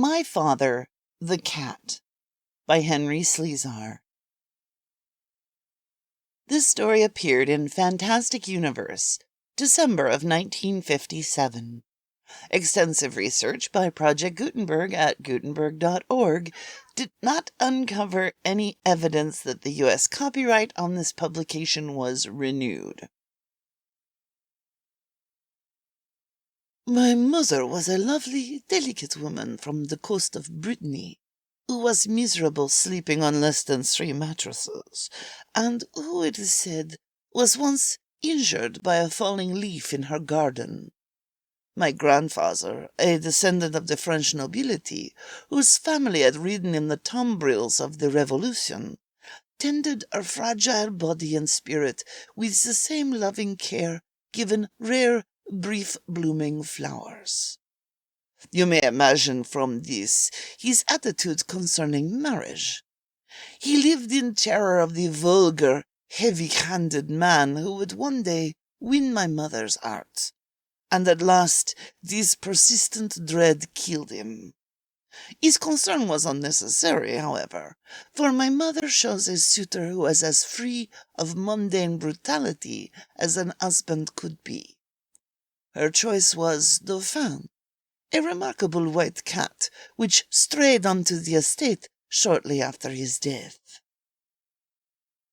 My Father, the Cat, by Henry Slesar. This story appeared in Fantastic Universe, December of 1957. Extensive research by Project Gutenberg at Gutenberg.org did not uncover any evidence that the U.S. copyright on this publication was renewed. My mother was a lovely, delicate woman from the coast of Brittany, who was miserable sleeping on less than 3 mattresses, and who, it is said, was once injured by a falling leaf in her garden. My grandfather, a descendant of the French nobility, whose family had ridden in the tumbrils of the Revolution, tended her fragile body and spirit with the same loving care given rare, brief-blooming flowers. You may imagine from this his attitude concerning marriage. He lived in terror of the vulgar, heavy-handed man who would one day win my mother's heart, and at last this persistent dread killed him. His concern was unnecessary, however, for my mother chose a suitor who was as free of mundane brutality as an husband could be. Her choice was Dauphin, a remarkable white cat which strayed onto the estate shortly after his death.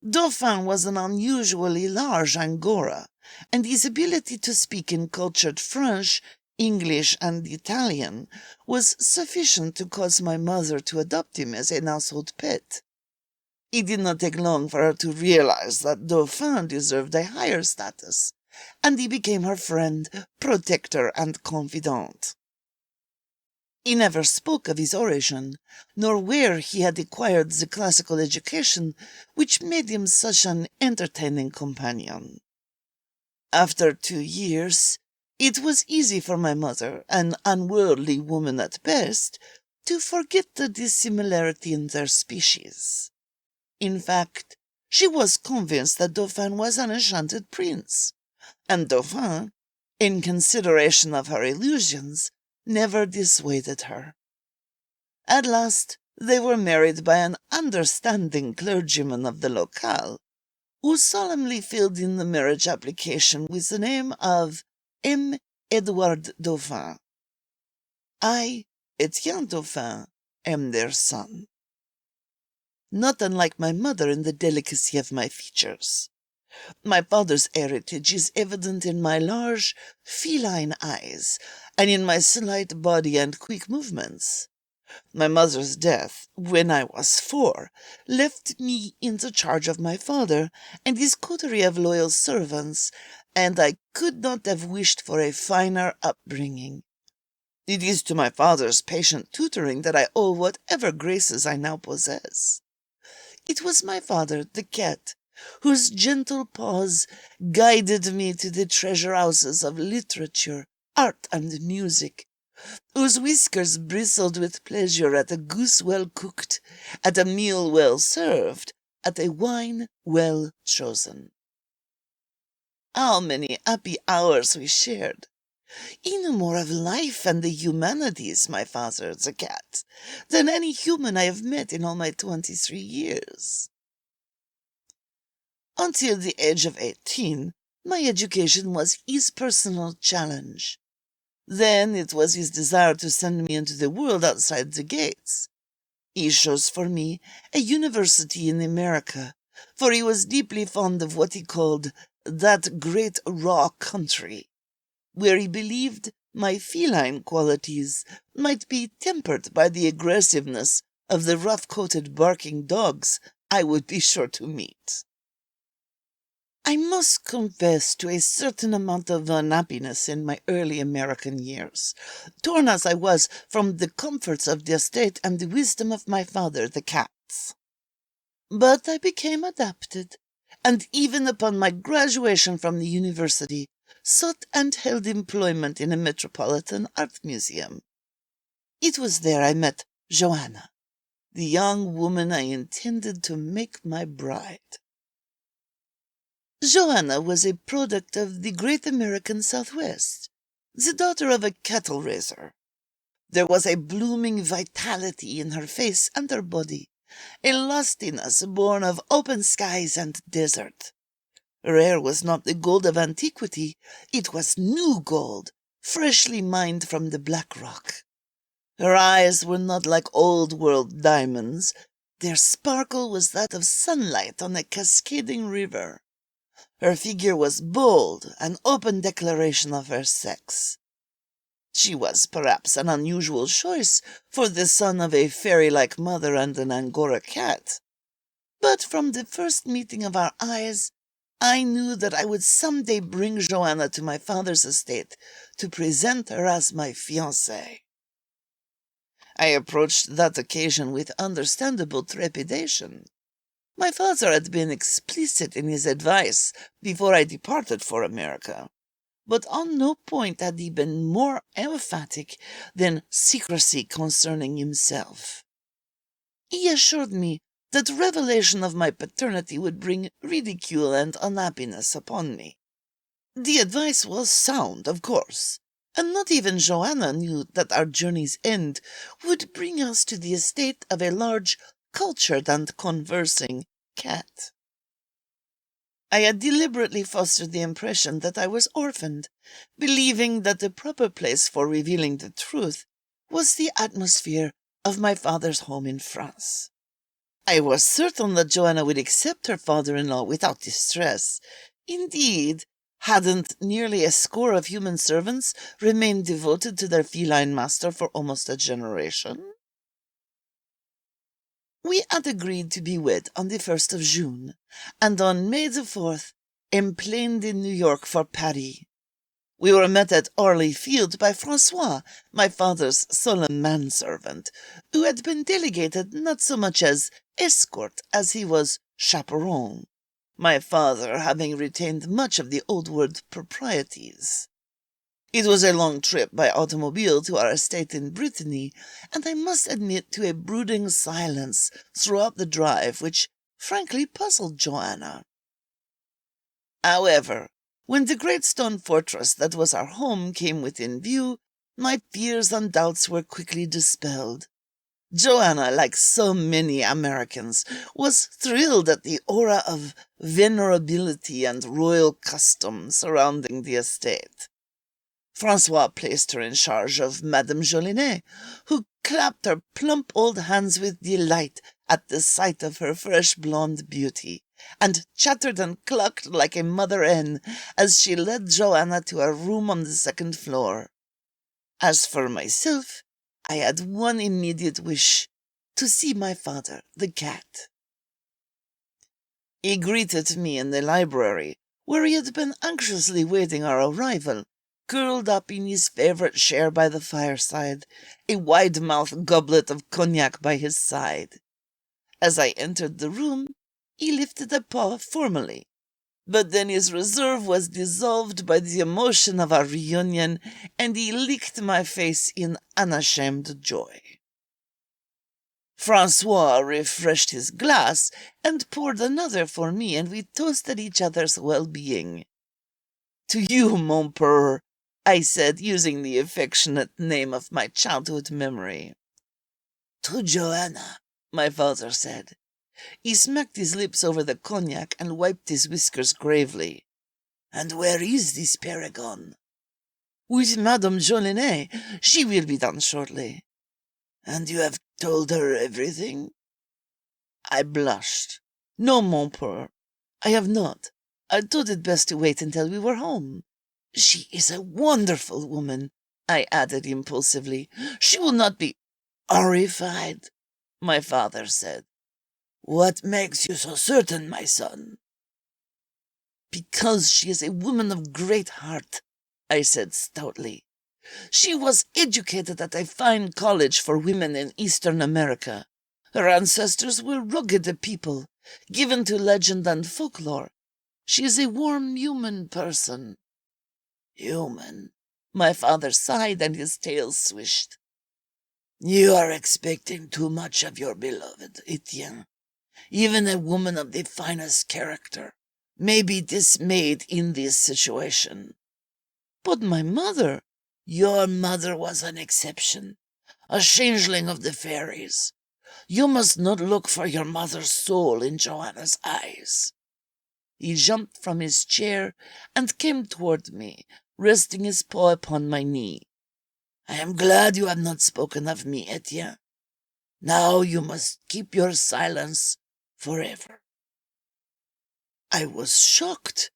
Dauphin was an unusually large Angora, and his ability to speak in cultured French, English, and Italian was sufficient to cause my mother to adopt him as a household pet. It did not take long for her to realize that Dauphin deserved a higher status, and he became her friend, protector, and confidant. He never spoke of his origin, nor where he had acquired the classical education which made him such an entertaining companion. After 2 years, it was easy for my mother, an unworldly woman at best, to forget the dissimilarity in their species. In fact, she was convinced that Dauphin was an enchanted prince, and Dauphin, in consideration of her illusions, never dissuaded her. At last, they were married by an understanding clergyman of the locale, who solemnly filled in the marriage application with the name of M. Edouard Dauphin. I, Etienne Dauphin, am their son. Not unlike my mother in the delicacy of my features. My father's heritage is evident in my large, feline eyes, and in my slight body and quick movements. My mother's death, when I was 4, left me in the charge of my father and his coterie of loyal servants, and I could not have wished for a finer upbringing. It is to my father's patient tutoring that I owe whatever graces I now possess. It was my father, the cat, whose gentle paws guided me to the treasure houses of literature, art, and music, whose whiskers bristled with pleasure at a goose well cooked, at a meal well served, at a wine well chosen. How many happy hours we shared! He knew more of life and the humanities, my father, the cat, than any human I have met in all my 23 years. Until the age of 18, my education was his personal challenge. Then it was his desire to send me into the world outside the gates. He chose for me a university in America, for he was deeply fond of what he called that great raw country, where he believed my feline qualities might be tempered by the aggressiveness of the rough-coated barking dogs I would be sure to meet. I must confess to a certain amount of unhappiness in my early American years, torn as I was from the comforts of the estate and the wisdom of my father, the cat. But I became adapted, and even upon my graduation from the university, sought and held employment in a metropolitan art museum. It was there I met Joanna, the young woman I intended to make my bride. Joanna was a product of the great American Southwest, the daughter of a cattle raiser. There was a blooming vitality in her face and her body, a lustiness born of open skies and desert. Her hair was not the gold of antiquity, it was new gold, freshly mined from the black rock. Her eyes were not like old-world diamonds. Their sparkle was that of sunlight on a cascading river. Her figure was bold, an open declaration of her sex. She was perhaps an unusual choice for the son of a fairy-like mother and an Angora cat. But from the first meeting of our eyes, I knew that I would someday bring Joanna to my father's estate to present her as my fiancée. I approached that occasion with understandable trepidation. My father had been explicit in his advice before I departed for America, but on no point had he been more emphatic than secrecy concerning himself. He assured me that revelation of my paternity would bring ridicule and unhappiness upon me. The advice was sound, of course, and not even Joanna knew that our journey's end would bring us to the estate of a large, cultured and conversing cat. I had deliberately fostered the impression that I was orphaned, believing that the proper place for revealing the truth was the atmosphere of my father's home in France. I was certain that Joanna would accept her father-in-law without distress. Indeed, hadn't nearly a score of human servants remained devoted to their feline master for almost a generation? We had agreed to be wed on the 1st of June, and on May the 4th, emplaned in New York for Paris. We were met at Orly Field by Francois, my father's solemn manservant, who had been delegated not so much as escort as he was chaperon, my father having retained much of the old world proprieties. It was a long trip by automobile to our estate in Brittany, and I must admit to a brooding silence throughout the drive which frankly puzzled Joanna. However, when the great stone fortress that was our home came within view, my fears and doubts were quickly dispelled. Joanna, like so many Americans, was thrilled at the aura of venerability and royal custom surrounding the estate. Francois placed her in charge of Madame Jolinet, who clapped her plump old hands with delight at the sight of her fresh blonde beauty, and chattered and clucked like a mother hen as she led Joanna to her room on the second floor. As for myself, I had one immediate wish, to see my father, the cat. He greeted me in the library, where he had been anxiously waiting our arrival, curled up in his favourite chair by the fireside, a wide-mouthed goblet of cognac by his side. As I entered the room, he lifted a paw formally, but then his reserve was dissolved by the emotion of our reunion, and he licked my face in unashamed joy. Francois refreshed his glass and poured another for me, and we toasted each other's well-being. "To you, mon père," I said, using the affectionate name of my childhood memory. "To Joanna," my father said. He smacked his lips over the cognac and wiped his whiskers gravely. "And where is this paragon?" "With Madame Jolinet. She will be done shortly." "And you have told her everything?" I blushed. "No, mon père, I have not. I thought it best to wait until we were home. She is a wonderful woman," I added impulsively. "She will not be—" "Horrified," my father said. "What makes you so certain, my son?" "Because she is a woman of great heart," I said stoutly. "She was educated at a fine college for women in Eastern America. Her ancestors were rugged people, given to legend and folklore. She is a warm, human person." "Human?" My father sighed and his tail swished. "You are expecting too much of your beloved, Etienne. Even a woman of the finest character may be dismayed in this situation." "But my mother—" "Your mother was an exception. a changeling of the fairies. You must not look for your mother's soul in Joanna's eyes. He jumped from his chair and came toward me, resting his paw upon my knee. I am glad you have not spoken of me, Etienne. Now you must keep your silence forever. I was shocked.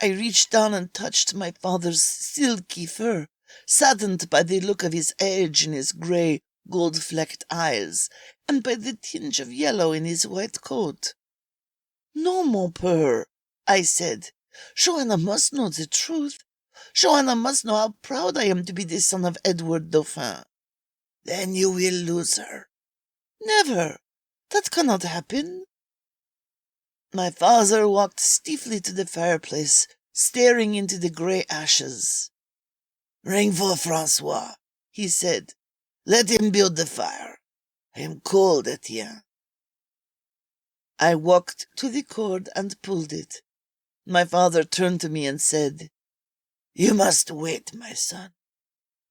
I reached down and touched my father's silky fur, saddened by the look of his age in his grey, gold-flecked eyes, and by the tinge of yellow in his white coat. No, mon père, I said. Joanna must know the truth. Joanna must know how proud I am to be the son of Edward Dauphin. Then you will lose her. Never. That cannot happen. My father walked stiffly to the fireplace, staring into the grey ashes. Ring for Francois, he said. Let him build the fire. I am cold, Etienne. I walked to the cord and pulled it. My father turned to me and said, You must wait, my son.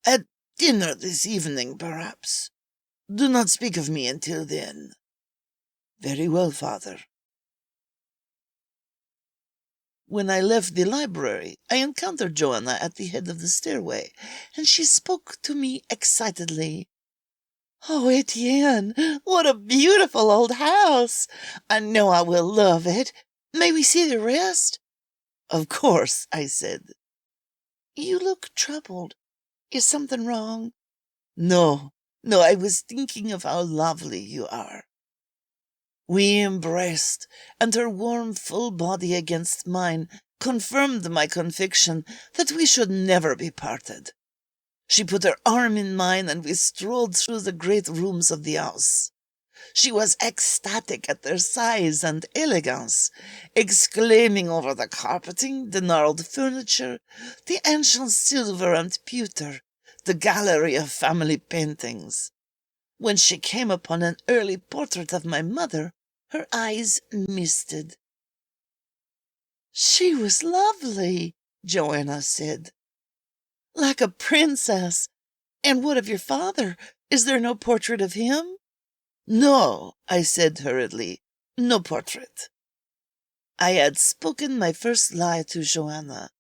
At dinner this evening, perhaps. Do not speak of me until then. Very well, father. When I left the library, I encountered Joanna at the head of the stairway, and she spoke to me excitedly. Oh, Etienne, what a beautiful old house! I know I will love it. May we see the rest? Of course, I said. You look troubled. Is something wrong? No, I was thinking of how lovely you are. We embraced, and her warm, full body against mine confirmed my conviction that we should never be parted. She put her arm in mine, and we strolled through the great rooms of the house. She was ecstatic at their size and elegance, exclaiming over the carpeting, the gnarled furniture, the ancient silver and pewter, the gallery of family paintings. When she came upon an early portrait of my mother, her eyes misted. She was lovely, Joanna said. Like a princess. And what of your father? Is there no portrait of him? No, I said hurriedly. No portrait. I had spoken my first lie to Joanna,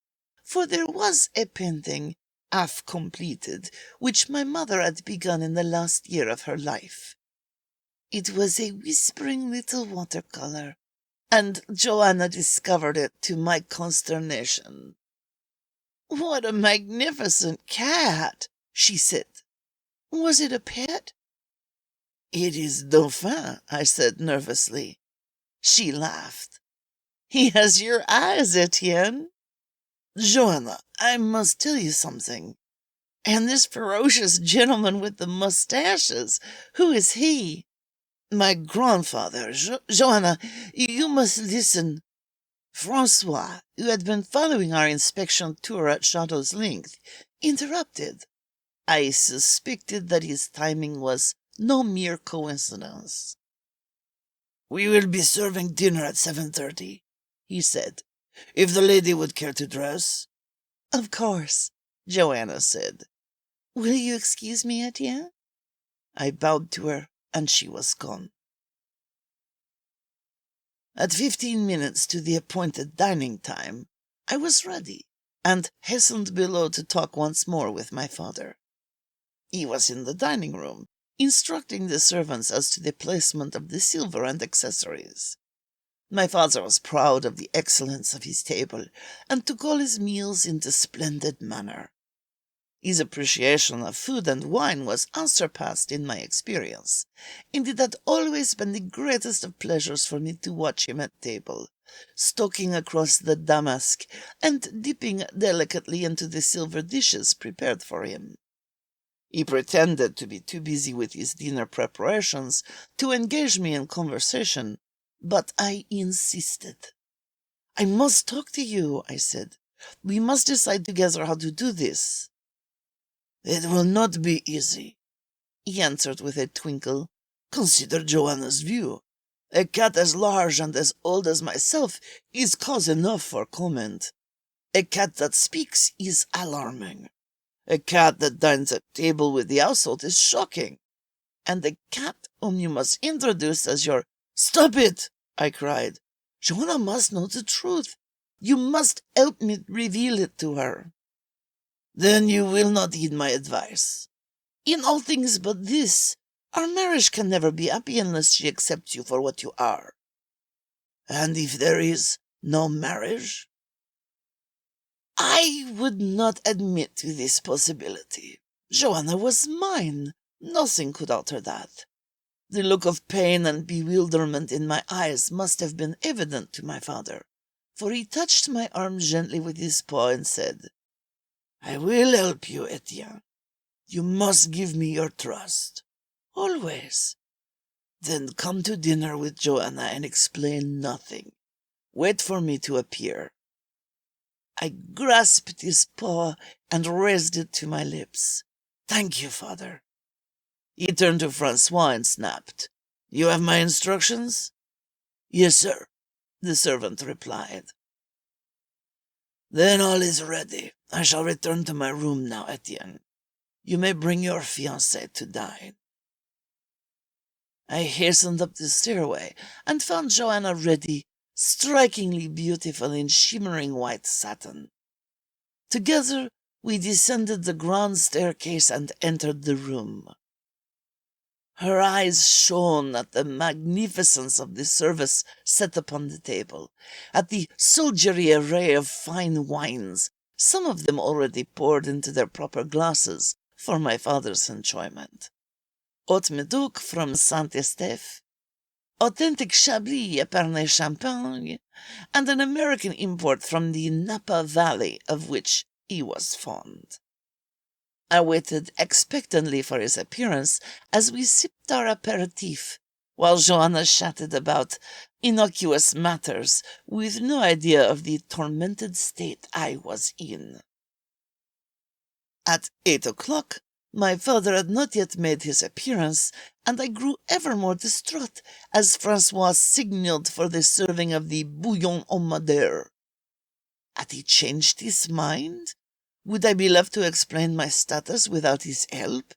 for there was a painting, half completed, which my mother had begun in the last year of her life. It was a whispering little watercolor, and Joanna discovered it to my consternation. What a magnificent cat, she said. Was it a pet? It is Dauphin, I said nervously. She laughed. He has your eyes, Etienne. Joanna, I must tell you something. And this ferocious gentleman with the mustaches, who is he? My grandfather. Joanna, you must listen. Francois, who had been following our inspection tour at Chateau's length, interrupted. I suspected that his timing was no mere coincidence. We will be serving dinner at 7:30, he said. If the lady would care to dress. Of course, Joanna said. Will you excuse me, Etienne? I bowed to her, and she was gone. At 15 minutes to the appointed dining time, I was ready, and hastened below to talk once more with my father. He was in the dining room, instructing the servants as to the placement of the silver and accessories. My father was proud of the excellence of his table, and took all his meals in the splendid manner. His appreciation of food and wine was unsurpassed in my experience, and it had always been the greatest of pleasures for me to watch him at table, stalking across the damask, and dipping delicately into the silver dishes prepared for him. He pretended to be too busy with his dinner preparations to engage me in conversation, but I insisted. I must talk to you, I said. We must decide together how to do this. It will not be easy, he answered with a twinkle. Consider Joanna's view. A cat as large and as old as myself is cause enough for comment. A cat that speaks is alarming. A cat that dines at table with the household is shocking. And the cat whom you must introduce as your—" "Stop it!" I cried. "Joanna must know the truth. You must help me reveal it to her." "Then you will not heed my advice." "In all things but this. Our marriage can never be happy unless she accepts you for what you are." "And if there is no marriage?" "I would not admit to this possibility. Joanna was mine. Nothing could alter that. The look of pain and bewilderment in my eyes must have been evident to my father, for he touched my arm gently with his paw and said, "I will help you, Etienne. You must give me your trust. Always. Then come to dinner with Joanna and explain nothing. Wait for me to appear." I grasped his paw and raised it to my lips. "Thank you, father." He turned to Francois and snapped, "You have my instructions?" "Yes, sir," the servant replied. "Then all is ready. I shall return to my room now, Etienne. You may bring your fiancée to dine." I hastened up the stairway and found Joanna ready, strikingly beautiful in shimmering white satin. Together we descended the grand staircase and entered the room. Her eyes shone at the magnificence of the service set upon the table, at the soldiery array of fine wines, some of them already poured into their proper glasses for my father's enjoyment. Haute Medoc from Saint-Estèphe, authentic Chablis Epernay Champagne, and an American import from the Napa Valley, of which he was fond. I waited expectantly for his appearance as we sipped our aperitif, while Joanna chatted about innocuous matters, with no idea of the tormented state I was in. At 8 o'clock, my father had not yet made his appearance, and I grew ever more distraught as Francois signalled for the serving of the bouillon au madère. Had he changed his mind? Would I be left to explain my status without his help?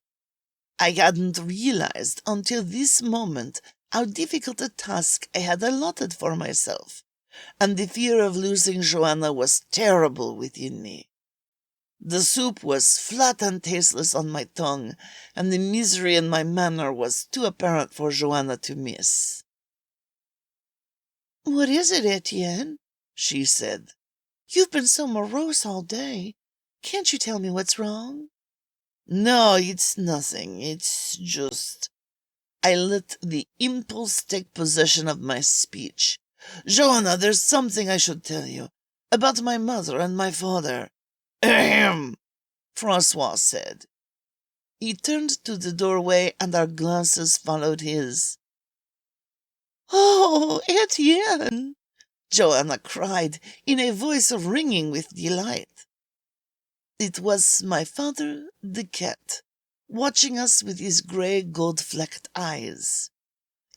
I hadn't realized until this moment how difficult a task I had allotted for myself, and the fear of losing Joanna was terrible within me. The soup was flat and tasteless on my tongue, and the misery in my manner was too apparent for Joanna to miss. "What is it, Etienne?" she said. "You've been so morose all day. Can't you tell me what's wrong?" "No, it's nothing. It's just—" I let the impulse take possession of my speech. "Joanna, there's something I should tell you. About my mother and my father." "Ahem!" Francois said. He turned to the doorway, and our glances followed his. "Oh, Etienne!" Joanna cried, in a voice ringing with delight. It was my father, the cat, watching us with his grey gold-flecked eyes.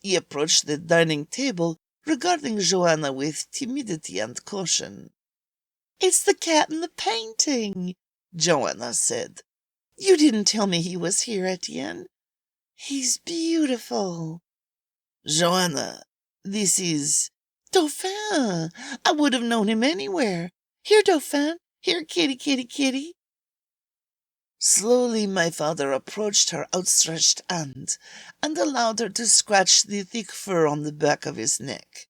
He approached the dining table, regarding Joanna with timidity and caution. "It's the cat in the painting," Joanna said. "You didn't tell me he was here, Etienne. He's beautiful." "Joanna, this is—" "Dauphin! I would have known him anywhere. Here, Dauphin! Here, kitty, kitty, kitty!" Slowly my father approached her outstretched hand, and allowed her to scratch the thick fur on the back of his neck.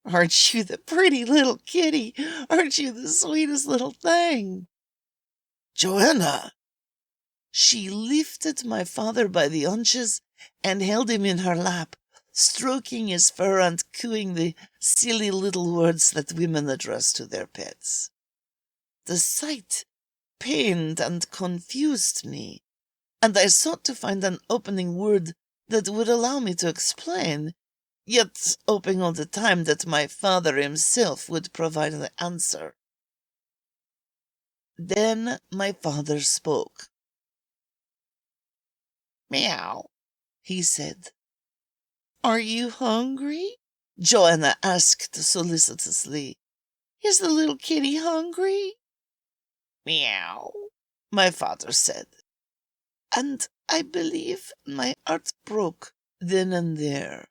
"Aren't you the pretty little kitty? Aren't you the sweetest little thing?" "Joanna!" She lifted my father by the haunches and held him in her lap, stroking his fur and cooing the silly little words that women address to their pets. The sight pained and confused me, and I sought to find an opening word that would allow me to explain, yet hoping all the time that my father himself would provide the answer. Then my father spoke. "Meow," he said. "Are you hungry?" Joanna asked solicitously. "Is the little kitty hungry?" "Meow." my father said, and I believe my heart broke then and there.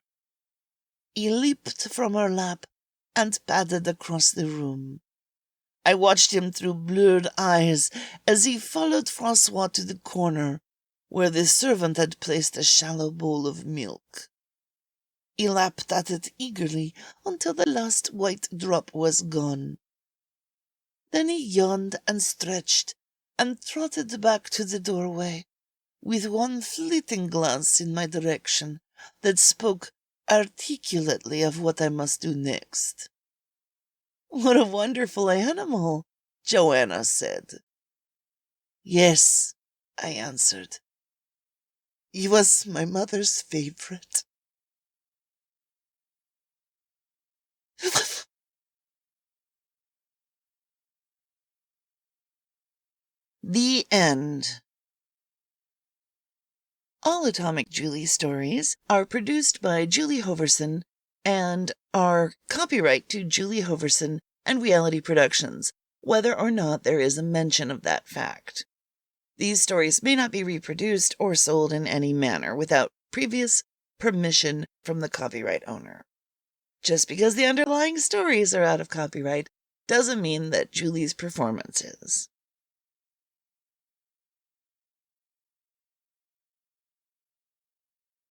He leaped from her lap and padded across the room. I watched him through blurred eyes as he followed Francois to the corner where the servant had placed a shallow bowl of milk. He lapped at it eagerly until the last white drop was gone. Then he yawned and stretched and trotted back to the doorway, with one fleeting glance in my direction that spoke articulately of what I must do next. "What a wonderful animal," Joanna said. "Yes," I answered. "He was my mother's favorite." The end. All Atomic Julie stories are produced by Julie Hoverson and are copyright to Julie Hoverson and Reality Productions, whether or not there is a mention of that fact. These stories may not be reproduced or sold in any manner without previous permission from the copyright owner. Just because the underlying stories are out of copyright doesn't mean that Julie's performance is.